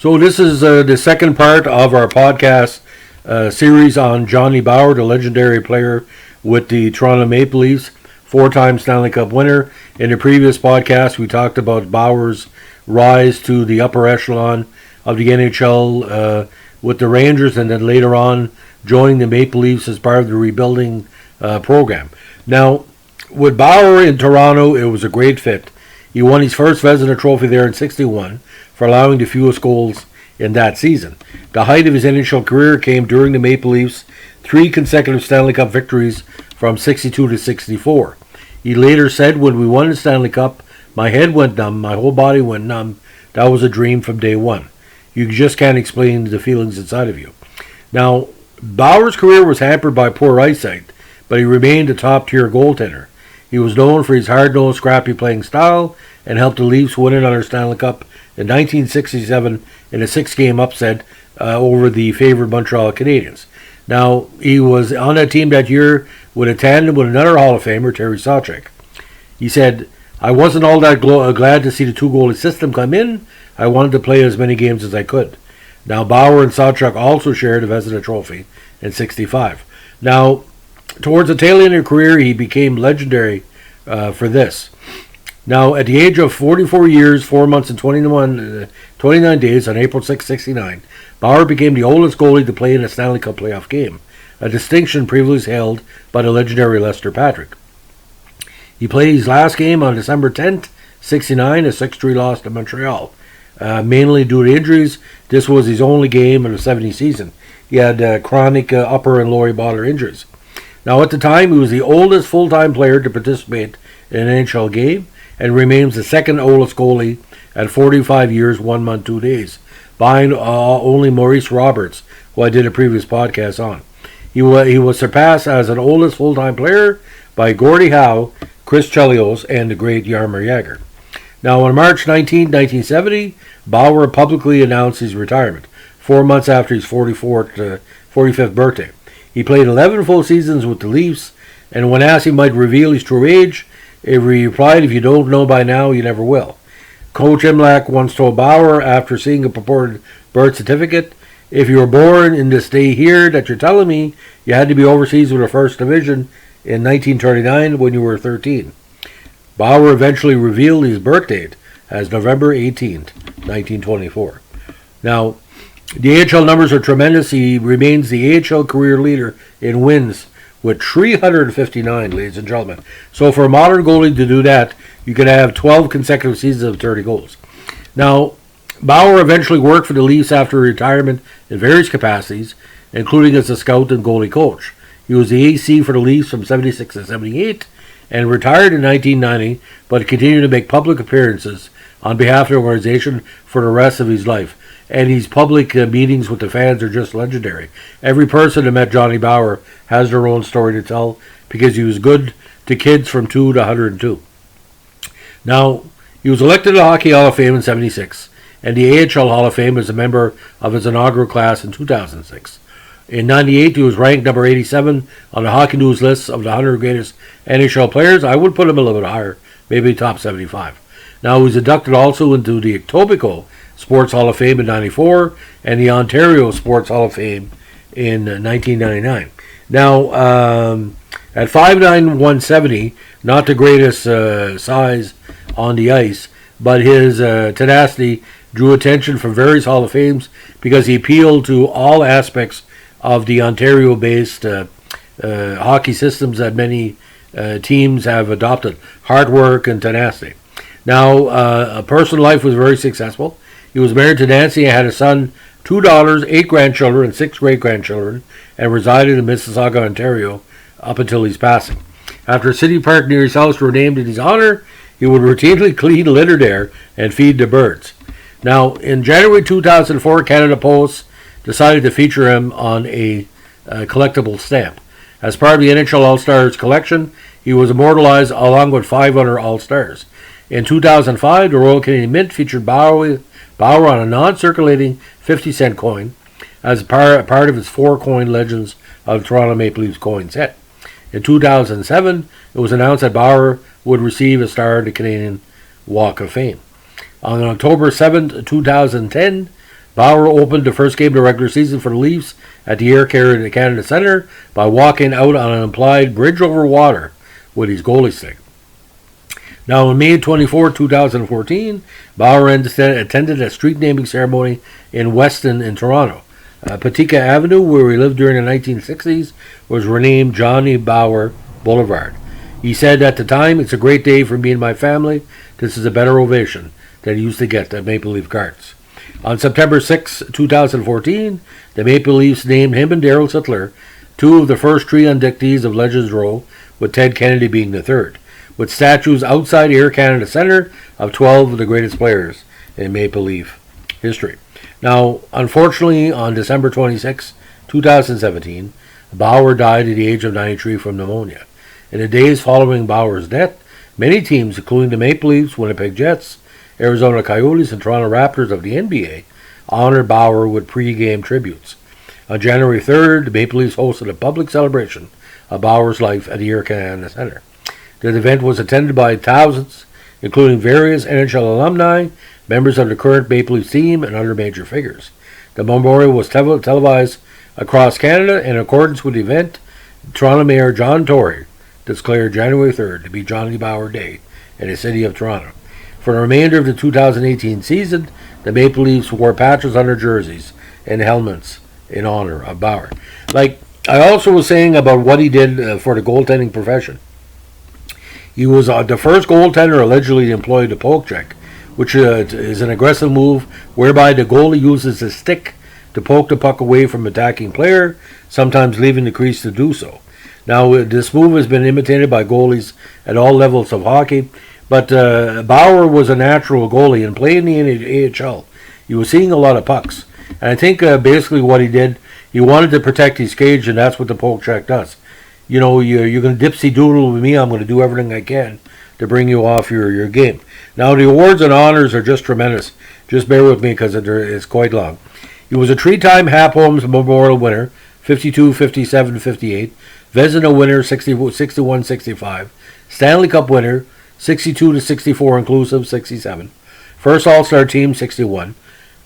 So this is the second part of our podcast series on Johnny Bower, the legendary player with the Toronto Maple Leafs, four-time Stanley Cup winner. In the previous podcast, we talked about Bower's rise to the upper echelon of the NHL with the Rangers, and then later on joining the Maple Leafs as part of the rebuilding program. Now, with Bower in Toronto, it was a great fit. He won his first Vezina Trophy there in '61 for allowing the fewest goals in that season. The height of his NHL career came during the Maple Leafs' 3 consecutive Stanley Cup victories from '62 to '64. He later said, "When we won the Stanley Cup, my head went numb, my whole body went numb. That was a dream from day one. You just can't explain the feelings inside of you." Now, Bower's career was hampered by poor eyesight, but he remained a top-tier goaltender. He was known for his hard-nosed, scrappy playing style and helped the Leafs win another Stanley Cup in 1967 in a 6-game upset over the favored Montreal Canadiens. Now, he was on that team that year with a tandem with another Hall of Famer, Terry Sawchuk. He said, "I wasn't all that glad to see the two-goalie system come in. I wanted to play as many games as I could." Now, Bower and Sawchuk also shared a Vezina Trophy in '65. Now, towards the tail end of his career, he became legendary for this. Now, at the age of 44 years, 4 months, and 29 days on April 6, '69, Bower became the oldest goalie to play in a Stanley Cup playoff game, a distinction previously held by the legendary Lester Patrick. He played his last game on December 10th, '69, a 6-3 loss to Montreal. Mainly due to injuries, this was his only game of the '70 season. He had chronic upper and lower body injuries. Now, at the time, he was the oldest full-time player to participate in an NHL game and remains the second oldest goalie at 45 years, 1 month, 2 days, behind only Maurice Roberts, who I did a previous podcast on. He was surpassed as an oldest full-time player by Gordie Howe, Chris Chelios, and the great Jaromir Jagr. Now, on March 19, 1970, Bower publicly announced his retirement, 4 months after his 45th birthday. He played 11 full seasons with the Leafs, and when asked he might reveal his true age, he replied, "If you don't know by now, you never will." Coach Imlach once told Bower, after seeing a purported birth certificate, "If you were born in this day here that you're telling me, you had to be overseas with the First Division in 1939 when you were 13. Bower eventually revealed his birth date as November 18th, 1924. Now, the AHL numbers are tremendous. He remains the AHL career leader in wins with 359, ladies and gentlemen. So for a modern goalie to do that, you can have 12 consecutive seasons of 30 goals. Now, Bower eventually worked for the Leafs after retirement in various capacities, including as a scout and goalie coach. He was the AC for the Leafs from '76 to '78 and retired in 1990, but continued to make public appearances on behalf of the organization for the rest of his life. And his public meetings with the fans are just legendary. Every person that met Johnny Bower has their own story to tell because he was good to kids from 2 to 102. Now, he was elected to the Hockey Hall of Fame in '76 and the AHL Hall of Fame as a member of his inaugural class in 2006. In '98, he was ranked number 87 on the Hockey News list of the 100 greatest NHL players. I would put him a little bit higher, maybe top 75. Now, he was inducted also into the Etobicoke Sports Hall of Fame in '94 and the Ontario Sports Hall of Fame in 1999. Now, at 5'9", 170, not the greatest size on the ice, but his tenacity drew attention from various Hall of Fames because he appealed to all aspects of the Ontario-based hockey systems that many teams have adopted: hard work and tenacity. Now, a personal life was very successful. He was married to Nancy and had a son, 2 daughters, 8 grandchildren, and 6 great-grandchildren, and resided in Mississauga, Ontario, up until his passing. After a city park near his house were named in his honor, he would routinely clean litter there and feed the birds. Now, in January 2004, Canada Post decided to feature him on a collectible stamp. As part of the NHL All-Stars collection, he was immortalized along with 5 other All-Stars. In 2005, the Royal Canadian Mint featured Bower on a non-circulating 50-cent coin as part of its 4-coin Legends of the Toronto Maple Leafs coin set. In 2007, it was announced that Bower would receive a star in the Canadian Walk of Fame. On October 7, 2010, Bauer opened the first game of the regular season for the Leafs at the Air Canada Centre by walking out on an implied bridge over water with his goalie stick. Now, on May 24, 2014, Bauer attended a street naming ceremony in Weston in Toronto. Patika Avenue, where he lived during the 1960s, was renamed Johnny Bauer Boulevard. He said at the time, "It's a great day for me and my family. This is a better ovation than he used to get at Maple Leaf Gardens." On September 6, 2014, the Maple Leafs named him and Darryl Sittler two of the first three inductees of Legends Row, with Ted Kennedy being the third, with statues outside Air Canada Centre of 12 of the greatest players in Maple Leaf history. Now, unfortunately, on December 26, 2017, Bauer died at the age of 93 from pneumonia. In the days following Bauer's death, many teams, including the Maple Leafs, Winnipeg Jets, Arizona Coyotes, and Toronto Raptors of the NBA, honored Bauer with pregame tributes. On January 3rd, the Maple Leafs hosted a public celebration of Bauer's life at the Air Canada Centre. The event was attended by thousands, including various NHL alumni, members of the current Maple Leafs team, and other major figures. The memorial was televised across Canada. In accordance with the event, Toronto Mayor John Tory declared January 3rd to be Johnny Bauer Day in the city of Toronto. For the remainder of the 2018 season, the Maple Leafs wore patches on their jerseys and helmets in honor of Bauer. Like I also was saying about what he did for the goaltending profession. He was the first goaltender allegedly to employ the poke check, which is an aggressive move whereby the goalie uses his stick to poke the puck away from an attacking player, sometimes leaving the crease to do so. Now, this move has been imitated by goalies at all levels of hockey, but Bauer was a natural goalie, and playing in the AHL, he was seeing a lot of pucks. And I think basically what he did, he wanted to protect his cage, and that's what the poke check does. You know, you're going to dipsy doodle with me, I'm going to do everything I can to bring you off your game. Now, the awards and honors are just tremendous. Just bear with me because it's quite long. He was a three-time Hap Holmes Memorial winner, 52, 57, 58. Vezina winner, 61, 65. Stanley Cup winner, 62 to 64 inclusive, 67. First All-Star team, 61.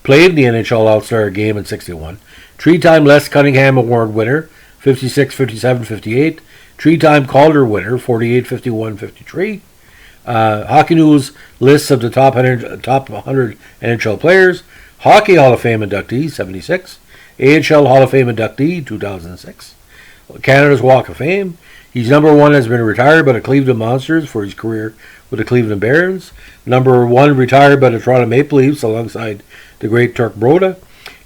Played in the NHL All-Star game in 61. Three-time Les Cunningham Award winner, 56, 57, 58. Three-time Calder winner, 48, 51, 53. Hockey News lists of the top 100 NHL players. Hockey Hall of Fame inductee, 76. AHL Hall of Fame inductee, 2006. Canada's Walk of Fame. He's number one has been retired by the Cleveland Monsters for his career with the Cleveland Barons. Number one retired by the Toronto Maple Leafs alongside the great Turk Broda.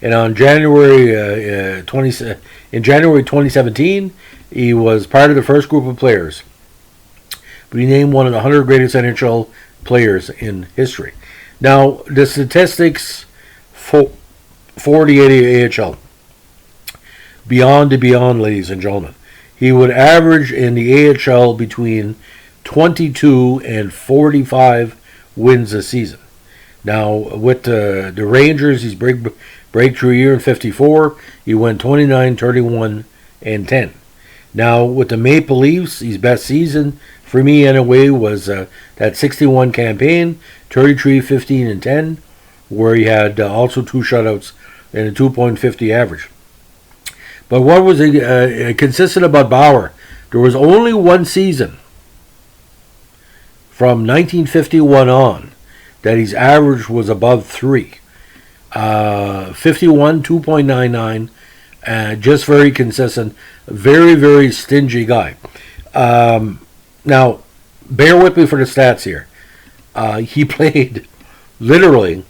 And on January 2017, he was part of the first group of players. But he named one of the 100 greatest NHL players in history. Now, the statistics for the AHL. Beyond and beyond, ladies and gentlemen. He would average in the AHL between 22 and 45 wins a season. Now, with the Rangers, he's breakthrough year in 54. He went 29, 31, and 10. Now, with the Maple Leafs, his best season, for me anyway, was that 61 campaign, 33, 15, and 10, where he had also two shutouts and a 2.50 average. But what was consistent about Bauer? There was only one season from 1951 on that his average was above 3. 51, 2.99, just very consistent. Very, very stingy guy. Now, bear with me for the stats here. He played literally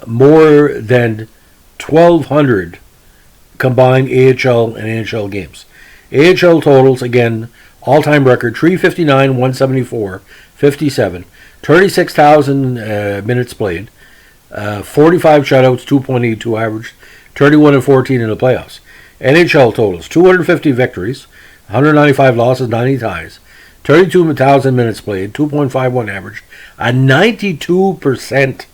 more than 1,200 combined AHL and NHL games. AHL totals, again, all-time record, 359, 174, 57, 36,000 minutes played, 45 shutouts, 2.82 average, 31 and 14 in the playoffs. NHL totals, 250 victories, 195 losses, 90 ties, 32,000 minutes played, 2.51 average, a 92%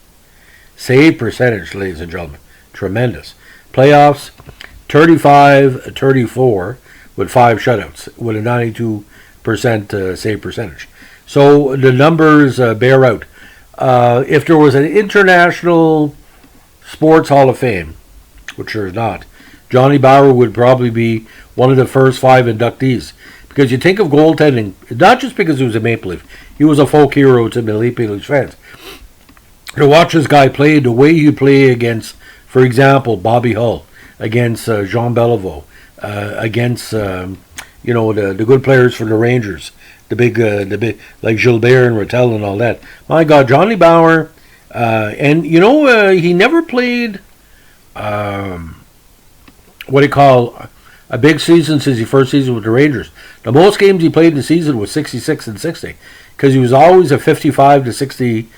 save percentage, ladies and gentlemen. Tremendous. Playoffs, 35-34 with 5 shutouts with a 92% save percentage. So the numbers bear out. If there was an international Sports Hall of Fame, which there's not, Johnny Bower would probably be one of the first 5 inductees. Because you think of goaltending, not just because he was a Maple Leaf, he was a folk hero to Maple Leafs fans. To watch this guy play, the way he play against, for example, Bobby Hull, against Jean Beliveau, against the good players for the Rangers, the big like Gilbert and Rattel and all that. My God, Johnny Bower, and he never played what do you call a big season since his first season with the Rangers. The most games he played in the season was 66 and 60, because he was always a 55 to 60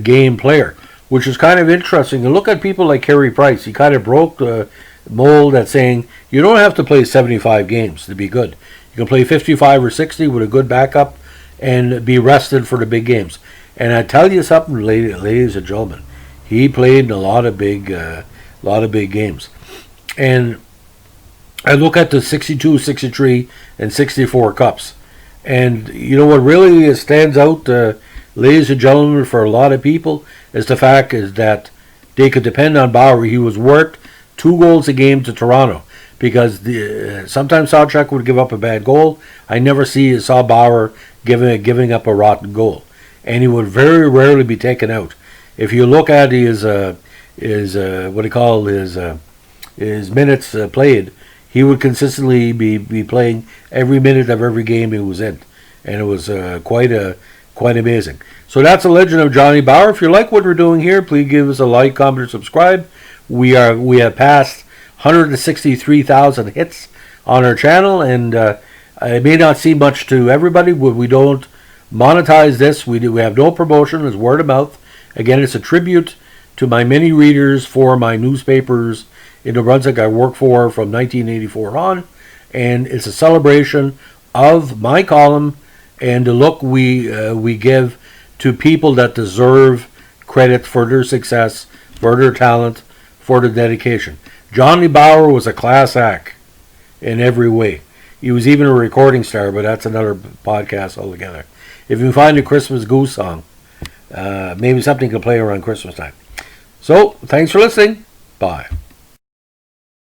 game player, which is kind of interesting. And look at people like Carey Price. He kind of broke the mold at saying you don't have to play 75 games to be good. You can play 55 or 60 with a good backup and be rested for the big games. And I tell you something, ladies and gentlemen, he played in a lot of big games. And I look at the 62, 63, and 64 cups. And what really stands out, ladies and gentlemen, for a lot of people, is the fact is that they could depend on Bower. He was worth 2 goals a game to Toronto, because sometimes Sawchuk would give up a bad goal. I never saw Bower giving up a rotten goal, and he would very rarely be taken out. If you look at his minutes played, he would consistently be playing every minute of every game he was in, and it was quite amazing. So that's the legend of Johnny Bower. If you like what we're doing here, please give us a like, comment, and subscribe. We have passed 163,000 hits on our channel, and it may not seem much to everybody. We don't monetize this. We have no promotion. It's word of mouth. Again, it's a tribute to my many readers for my newspapers in New Brunswick I worked for from 1984 on, and it's a celebration of my column and the look we give to people that deserve credit for their success, for their talent, for their dedication. Johnny Bower was a class act in every way. He was even a recording star, but that's another podcast altogether. If you find a Christmas Goose song, maybe something can play around Christmas time. So, thanks for listening. Bye.